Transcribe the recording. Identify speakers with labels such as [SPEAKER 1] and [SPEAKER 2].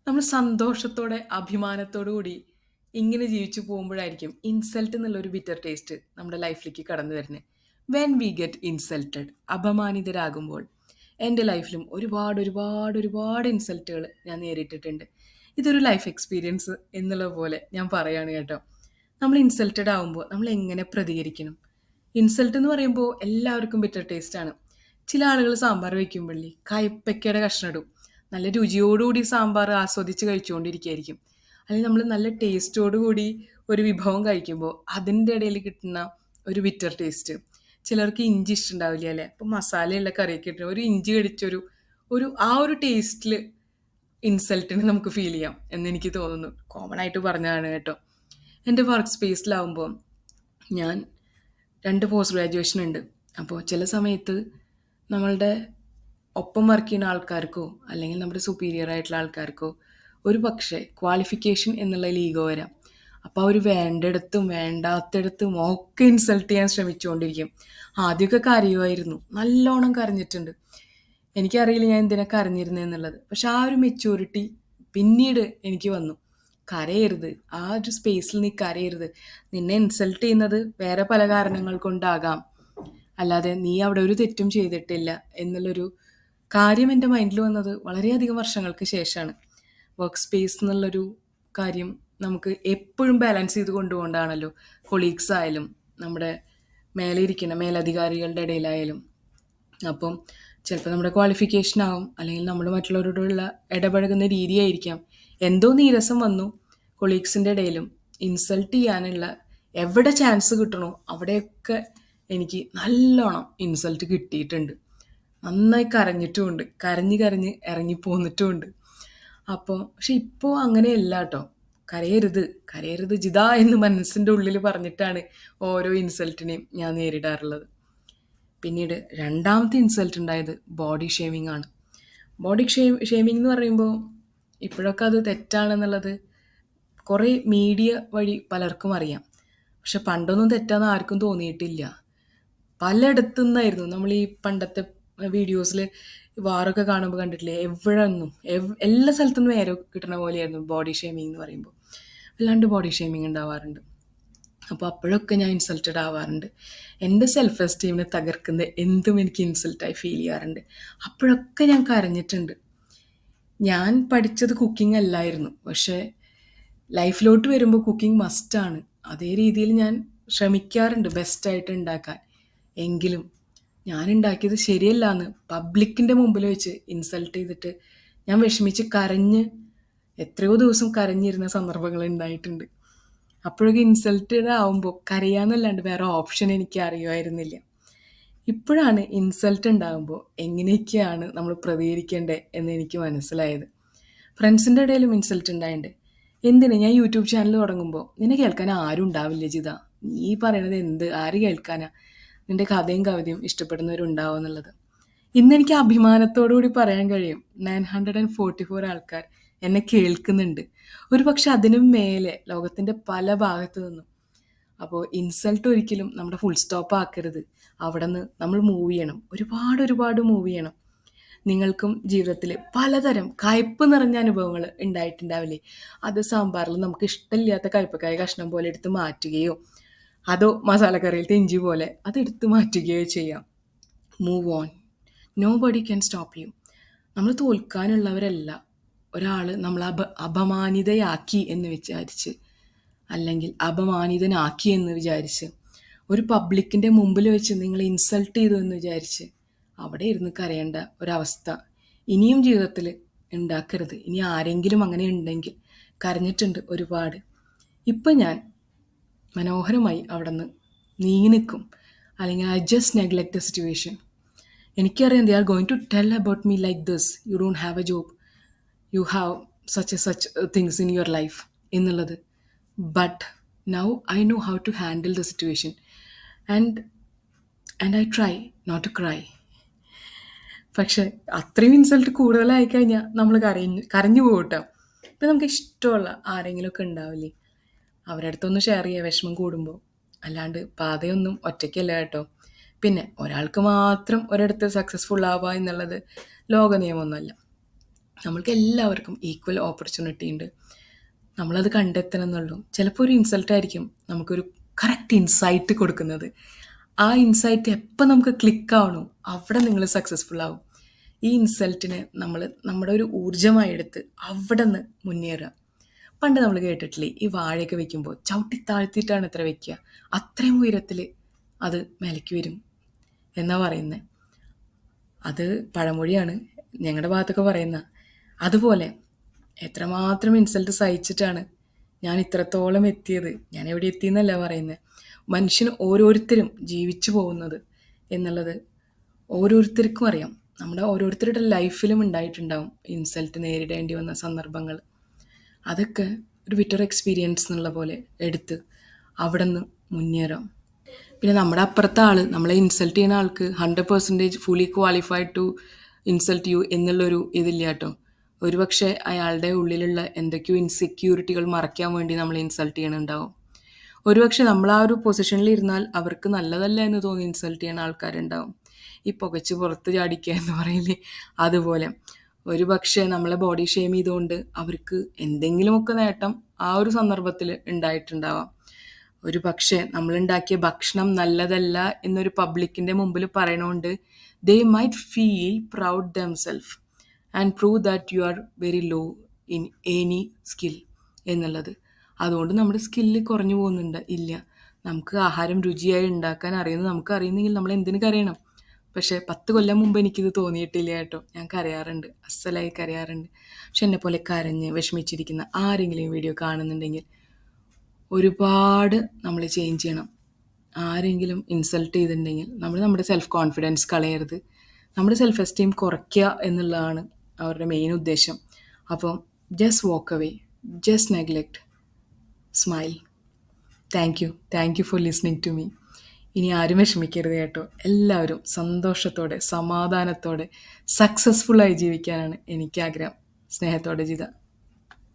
[SPEAKER 1] നമ്മൾ സന്തോഷത്തോടെ അഭിമാനത്തോടു കൂടി ഇങ്ങനെ ജീവിച്ചു പോകുമ്പോഴായിരിക്കും ഇൻസൾട്ട് എന്നുള്ളൊരു ബിറ്റർ ടേസ്റ്റ് നമ്മുടെ ലൈഫിലേക്ക് കടന്നു വരുന്നത്. വെൻ വി ഗെറ്റ് ഇൻസൾട്ടഡ്, അപമാനിതരാകുമ്പോൾ എൻ്റെ ലൈഫിലും ഒരുപാട് ഒരുപാട് ഒരുപാട് ഇൻസൾട്ടുകൾ ഞാൻ നേരിട്ടിട്ടുണ്ട്. ഇതൊരു ലൈഫ് എക്സ്പീരിയൻസ് എന്നുള്ള പോലെ ഞാൻ പറയാണ് കേട്ടോ. നമ്മൾ ഇൻസൾട്ടഡ് ആകുമ്പോൾ നമ്മൾ എങ്ങനെ പ്രതികരിക്കണം? ഇൻസൾട്ട് എന്ന് പറയുമ്പോൾ എല്ലാവർക്കും ബിറ്റർ ടേസ്റ്റ് ആണ്. ചില ആളുകൾ സാമ്പാർ വയ്ക്കുമ്പോഴേ കയ്പ്പയ്ക്കയുടെ കഷ്ണം ഇടും. നല്ല രുചിയോടുകൂടി സാമ്പാർ ആസ്വദിച്ച് കഴിച്ചുകൊണ്ടിരിക്കുകയായിരിക്കും. അല്ലെങ്കിൽ നമ്മൾ നല്ല ടേസ്റ്റോടുകൂടി ഒരു വിഭവം കഴിക്കുമ്പോൾ അതിൻ്റെ ഇടയിൽ കിട്ടുന്ന ഒരു ബിറ്റർ ടേസ്റ്റ്. ചിലർക്ക് ഇഞ്ചി ഇഷ്ടമുണ്ടാവില്ല അല്ലേ? അപ്പം മസാലയുള്ള കറിയൊക്കെ ഇട്ട് ഒരു ഇഞ്ചി കടിച്ചൊരു ഒരു ആ ഒരു ടേസ്റ്റിൽ ഇൻസൾട്ടിന് നമുക്ക് ഫീൽ ചെയ്യാം എന്നെനിക്ക് തോന്നുന്നു. കോമൺ ആയിട്ട് പറഞ്ഞതാണ് കേട്ടോ. എൻ്റെ വർക്ക് സ്പേസിലാവുമ്പോൾ ഞാൻ 2 പോസ്റ്റ് ഗ്രാജുവേഷൻ ഉണ്ട്. അപ്പോൾ ചില സമയത്ത് നമ്മളുടെ ഒപ്പം വർക്ക് ചെയ്യുന്ന ആൾക്കാർക്കോ അല്ലെങ്കിൽ നമ്മുടെ സുപ്പീരിയർ ആയിട്ടുള്ള ആൾക്കാർക്കോ ഒരു പക്ഷേ ക്വാളിഫിക്കേഷൻ എന്നുള്ള ഈഗോ വരാം. അപ്പോൾ അവർ വേണ്ടിടത്തും വേണ്ടാത്തിടത്തും ഒക്കെ ഇൻസൾട്ട് ചെയ്യാൻ ശ്രമിച്ചുകൊണ്ടിരിക്കും. ആദ്യമൊക്കെ കരയുമായിരുന്നു, നല്ലോണം കരഞ്ഞിട്ടുണ്ട്. എനിക്കറിയില്ല ഞാൻ എന്തിനാ കരഞ്ഞിരുന്നതെന്നുള്ളത്. പക്ഷെ ആ ഒരു മെച്യൂരിറ്റി പിന്നീട് എനിക്ക് വന്നു. കരയരുത്, ആ ഒരു സ്പേസിൽ നീ കരയരുത്. നിന്നെ ഇൻസൾട്ട് ചെയ്യുന്നത് വേറെ പല കാരണങ്ങൾ കൊണ്ടാകാം, അല്ലാതെ നീ അവിടെ ഒരു തെറ്റും ചെയ്തിട്ടില്ല എന്നുള്ളൊരു കാര്യം എൻ്റെ മൈൻഡിൽ വന്നത് വളരെയധികം വർഷങ്ങൾക്ക് ശേഷമാണ്. വർക്ക് സ്പേസ് എന്നുള്ളൊരു കാര്യം നമുക്ക് എപ്പോഴും ബാലൻസ് ചെയ്ത് കൊണ്ടുപോകേണ്ടതാണല്ലോ. കൊളീഗ്സ് ആയാലും നമ്മുടെ മേലെ ഇരിക്കുന്ന മേലധികാരികളുടെ ഇടയിലായാലും. അപ്പം ചിലപ്പോൾ നമ്മുടെ ക്വാളിഫിക്കേഷൻ ആവും, അല്ലെങ്കിൽ നമ്മൾ മറ്റുള്ളവരോടുള്ള ഇടപഴകുന്ന രീതിയായിരിക്കാം. എന്തോ നീരസം വന്നു കൊളീഗ്സിൻ്റെ ഇടയിലും ഇൻസൾട്ട് ചെയ്യാനുള്ള എവിടെ ചാൻസ് കിട്ടണോ അവിടെയൊക്കെ എനിക്ക് നല്ലോണം ഇൻസൾട്ട് കിട്ടിയിട്ടുണ്ട്. നന്നായി കരഞ്ഞിട്ടുമുണ്ട്, കരഞ്ഞ് കരഞ്ഞ് ഇറങ്ങിപ്പോന്നിട്ടുമുണ്ട്. അപ്പോൾ പക്ഷെ ഇപ്പോൾ അങ്ങനെയല്ല കേട്ടോ. കരയരുത് കരയരുത് ജിതാ എന്ന് മനസ്സിൻ്റെ ഉള്ളിൽ പറഞ്ഞിട്ടാണ് ഓരോ ഇൻസൾട്ടിനെയും ഞാൻ നേരിടാറുള്ളത്. പിന്നീട് രണ്ടാമത്തെ ഇൻസൾട്ട് ഉണ്ടായത് ബോഡി ഷേമിംഗ് ആണ്. ബോഡി ഷേമിംഗ് എന്ന് പറയുമ്പോൾ ഇപ്പോഴൊക്കെ അത് തെറ്റാണെന്നുള്ളത് കുറേ മീഡിയ വഴി പലർക്കും അറിയാം. പക്ഷെ പണ്ടൊന്നും തെറ്റാന്ന് ആർക്കും തോന്നിയിട്ടില്ല. പലയിടത്തു നിന്നായിരുന്നു നമ്മൾ ഈ പണ്ടത്തെ വീഡിയോസിൽ വാറൊക്കെ കാണുമ്പോൾ കണ്ടിട്ടില്ലേ, എവിടെ നിന്നും എല്ലാ സ്ഥലത്തുനിന്നും ഏരോ കിട്ടുന്ന പോലെയായിരുന്നു ബോഡി ഷേമിംഗ് എന്ന് പറയുമ്പോൾ. അല്ലാണ്ട് ബോഡി ഷേമിംഗ് ഉണ്ടാവാറുണ്ട്. അപ്പോൾ അപ്പോഴൊക്കെ ഞാൻ ഇൻസൾട്ടഡ് ആവാറുണ്ട്. എൻ്റെ സെൽഫ് എസ്റ്റീമിനെ തകർക്കുന്ന എന്തും എനിക്ക് ഇൻസൾട്ടായി ഫീൽ ചെയ്യാറുണ്ട്. അപ്പോഴൊക്കെ ഞാൻ കരഞ്ഞിട്ടുണ്ട്. ഞാൻ പഠിച്ചത് കുക്കിംഗ് അല്ലായിരുന്നു, പക്ഷേ ലൈഫിലോട്ട് വരുമ്പോൾ കുക്കിംഗ് മസ്റ്റാണ്. അതേ രീതിയിൽ ഞാൻ ശ്രമിക്കാറുണ്ട് ബെസ്റ്റായിട്ട് ഉണ്ടാക്കാൻ. എങ്കിലും ഞാൻ ഉണ്ടാക്കിയത് ശരിയല്ല എന്ന് പബ്ലിക്കിൻ്റെ മുമ്പിൽ വെച്ച് ഇൻസൾട്ട് ചെയ്തിട്ട് ഞാൻ വിഷമിച്ച് കരഞ്ഞ് എത്രയോ ദിവസം കരഞ്ഞിരുന്ന സന്ദർഭങ്ങൾ ഉണ്ടായിട്ടുണ്ട്. അപ്പോഴൊക്കെ ഇൻസൾട്ടഡ് ആവുമ്പോൾ കരയാന്നല്ലാണ്ട് വേറെ ഓപ്ഷൻ എനിക്ക് അറിയുമായിരുന്നില്ല. ഇപ്പോഴാണ് ഇൻസൾട്ട് ഉണ്ടാകുമ്പോൾ എങ്ങനെയൊക്കെയാണ് നമ്മൾ പ്രതികരിക്കേണ്ടത് എന്ന് എനിക്ക് മനസ്സിലായത്. ഫ്രണ്ട്സിൻ്റെ ഇടയിലും ഇൻസൾട്ട് ഉണ്ടായിട്ടുണ്ട്. എന്തിന്, ഞാൻ യൂട്യൂബ് ചാനൽ തുടങ്ങുമ്പോൾ നിന്നെ കേൾക്കാൻ ആരും ഉണ്ടാവില്ല ജിത, നീ പറയണത് എന്ത് ആര് കേൾക്കാനാ, നിൻ്റെ കഥയും കവിതയും ഇഷ്ടപ്പെടുന്നവരുണ്ടാവും എന്നുള്ളത്. ഇന്നെനിക്ക് അഭിമാനത്തോടു കൂടി പറയാൻ കഴിയും 944 ആൾക്കാർ എന്നെ കേൾക്കുന്നുണ്ട്. ഒരു പക്ഷെ അതിനും മേലെ ലോകത്തിൻ്റെ പല ഭാഗത്തു നിന്നും. അപ്പോൾ ഇൻസൾട്ട് ഒരിക്കലും നമ്മുടെ ഫുൾ സ്റ്റോപ്പ് ആക്കരുത്. അവിടെ നിന്ന് നമ്മൾ മൂവ് ചെയ്യണം, ഒരുപാട് ഒരുപാട് മൂവ് ചെയ്യണം. നിങ്ങൾക്കും ജീവിതത്തിൽ പലതരം കയ്പ്പ് നിറഞ്ഞ അനുഭവങ്ങൾ ഉണ്ടായിട്ടുണ്ടാവില്ലേ? അത് സാമ്പാറിൽ നമുക്ക് ഇഷ്ടമില്ലാത്ത കയ്പ്പക്കായ കഷ്ണം പോലെ എടുത്ത് മാറ്റുകയോ അതോ മസാലക്കറിയിലത്തെ ഇഞ്ചി പോലെ അതെടുത്ത് മാറ്റുകയോ ചെയ്യാം. Move on. Nobody can stop you. നമ്മൾ തോൽക്കാനുള്ളവരല്ല. ഒരാൾ നമ്മൾ അപമാനിതയാക്കി എന്ന് വിചാരിച്ച്, അല്ലെങ്കിൽ അപമാനിതനാക്കി എന്ന് വിചാരിച്ച്, ഒരു പബ്ലിക്കിൻ്റെ മുമ്പിൽ വെച്ച് നിങ്ങൾ ഇൻസൾട്ട് ചെയ്തു എന്ന് വിചാരിച്ച് അവിടെ ഇരുന്ന് കരയേണ്ട ഒരവസ്ഥ ഇനിയും ജീവിതത്തിൽ ഉണ്ടാക്കരുത്. ഇനി ആരെങ്കിലും അങ്ങനെ ഉണ്ടെങ്കിൽ, കരഞ്ഞിട്ടുണ്ട് ഒരുപാട്. ഇപ്പം ഞാൻ മനോഹരമായി അവിടെ നിന്ന് നീങ്ങി നിൽക്കും, അല്ലെങ്കിൽ I just neglect the situation. എനിക്കറിയാം they are going to tell about me like this, you don't have a job, you have such things in your life എന്നുള്ളത്. But now I know how to handle the situation and I try not to cry. പക്ഷെ അത്രയും insult കൂടുതലായി കഴിഞ്ഞാൽ നമ്മൾ കരഞ്ഞു പോകട്ടോ. ഇപ്പം നമുക്ക് ഇഷ്ടമുള്ള ആരെങ്കിലുമൊക്കെ ഉണ്ടാവില്ലേ, അവരുടെ അടുത്തൊന്ന് ഷെയർ ചെയ്യുക വിഷമം കൂടുമ്പോൾ. അല്ലാണ്ട് പാതയൊന്നും ഒറ്റയ്ക്കല്ല കേട്ടോ. പിന്നെ ഒരാൾക്ക് മാത്രം ഒരിടത്ത് സക്സസ്ഫുൾ ആവുക എന്നുള്ളത് ലോക നിയമമൊന്നുമല്ല. നമ്മൾക്ക് എല്ലാവർക്കും ഈക്വൽ ഓപ്പർച്യൂണിറ്റി ഉണ്ട്. നമ്മളത് കണ്ടെത്തണം എന്നുള്ളൂ. ചിലപ്പോൾ ഒരു ഇൻസൾട്ടായിരിക്കും നമുക്കൊരു കറക്റ്റ് ഇൻസൈറ്റ് കൊടുക്കുന്നത്. ആ ഇൻസൈറ്റ് എപ്പോൾ നമുക്ക് ക്ലിക്കാവണോ അവിടെ നിങ്ങൾ സക്സസ്ഫുൾ ആവും. ഈ ഇൻസൾട്ടിനെ നമ്മൾ നമ്മുടെ ഒരു ഊർജ്ജമായി എടുത്ത് അവിടെ നിന്ന് മുന്നേറുക. പണ്ട് നമ്മൾ കേട്ടിട്ടില്ലേ, ഈ വാഴയൊക്കെ വെക്കുമ്പോൾ ചവിട്ടി താഴ്ത്തിയിട്ടാണ് എത്ര വെക്കുക, അത്രയും ഉയരത്തിൽ അത് മേലേക്ക് വരും എന്നാ പറയുന്നത്. അത് പഴമൊഴിയാണ്, ഞങ്ങളുടെ ഭാഗത്തൊക്കെ പറയുന്ന. അതുപോലെ എത്രമാത്രം ഇൻസൾട്ട് സഹിച്ചിട്ടാണ് ഞാൻ ഇത്രത്തോളം എത്തിയത്. ഞാൻ എവിടെ എത്തിയെന്നല്ല പറയുന്നത്. മനുഷ്യന് ഓരോരുത്തരും ജീവിച്ചു പോകുന്നത് എന്നുള്ളത് ഓരോരുത്തർക്കും അറിയാം. നമ്മുടെ ഓരോരുത്തരുടെ ലൈഫിലും ഉണ്ടായിട്ടുണ്ടാവും ഇൻസൾട്ട് നേരിടേണ്ടി വന്ന സന്ദർഭങ്ങൾ. അതൊക്കെ ഒരു ബിറ്റർ എക്സ്പീരിയൻസ് എന്നുള്ള പോലെ എടുത്ത് അവിടെ നിന്ന് മുന്നേറാം. പിന്നെ നമ്മുടെ അപ്പുറത്തെ ആൾ, നമ്മളെ ഇൻസൾട്ട് ചെയ്യുന്ന ആൾക്ക് 100% fully qualified to insult you എന്നുള്ളൊരു ഇതില്ല കേട്ടോ. ഒരുപക്ഷെ അയാളുടെ ഉള്ളിലുള്ള എന്തൊക്കെയോ ഇൻസെക്യൂരിറ്റികൾ മറയ്ക്കാൻ വേണ്ടി നമ്മൾ ഇൻസൾട്ട് ചെയ്യണുണ്ടാവും. ഒരുപക്ഷെ നമ്മൾ ആ ഒരു പൊസിഷനിൽ ഇരുന്നാൽ അവർക്ക് നല്ലതല്ല എന്ന് തോന്നി ഇൻസൾട്ട് ചെയ്യുന്ന ആൾക്കാരുണ്ടാവും. ഈ പുകച്ച് പുറത്ത് ചാടിക്കുക എന്ന് പറയില്ലേ, അതുപോലെ ഒരുപക്ഷെ നമ്മളെ ബോഡി ഷെയിം ചെയ്തുകൊണ്ട് അവർക്ക് എന്തെങ്കിലുമൊക്കെ നേട്ടം ആ ഒരു സന്ദർഭത്തിൽ ഉണ്ടായിട്ടുണ്ടാവാം. ഒരു പക്ഷേ നമ്മളുണ്ടാക്കിയ ഭക്ഷണം നല്ലതല്ല എന്നൊരു പബ്ലിക്കിൻ്റെ മുമ്പിൽ പറയണോണ്ട് they might feel proud themselves and prove that you are very low in any skill എന്നുള്ളത്. അതുകൊണ്ട് നമ്മുടെ സ്കില്ല് കുറഞ്ഞു പോകുന്നുണ്ട് ഇല്ല. നമുക്ക് ആഹാരം രുചിയായി ഉണ്ടാക്കാൻ അറിയുന്നത് നമുക്ക് അറിയുന്നെങ്കിൽ നമ്മൾ എന്തിനു കരയണം? പക്ഷേ 10 കൊല്ലം മുമ്പ് എനിക്കിത് തോന്നിയിട്ടില്ല കേട്ടോ. ഞാൻ കരയാറുണ്ട്, അസ്സലായി കരയാറുണ്ട്. പക്ഷെ എന്നെപ്പോലെ കരഞ്ഞ് വിഷമിച്ചിരിക്കുന്ന ആരെങ്കിലും വീഡിയോ കാണുന്നുണ്ടെങ്കിൽ ഒരുപാട് നമ്മൾ ചേഞ്ച് ചെയ്യണം. ആരെങ്കിലും ഇൻസൾട്ട് ചെയ്തിട്ടുണ്ടെങ്കിൽ നമ്മൾ നമ്മുടെ സെൽഫ് കോൺഫിഡൻസ് കളയരുത്. നമ്മുടെ സെൽഫ് എസ്റ്റീം കുറയ്ക്കുക എന്നുള്ളതാണ് അവരുടെ മെയിൻ ഉദ്ദേശം. അപ്പോൾ just walk away, just neglect, smile. Thank you for listening to me. ഇനി ആരും വിഷമിക്കരുത് കേട്ടോ. എല്ലാവരും സന്തോഷത്തോടെ സമാധാനത്തോടെ സക്സസ്ഫുള്ളായി ജീവിക്കാനാണ് എനിക്കാഗ്രഹം. സ്നേഹത്തോടെ ജിത.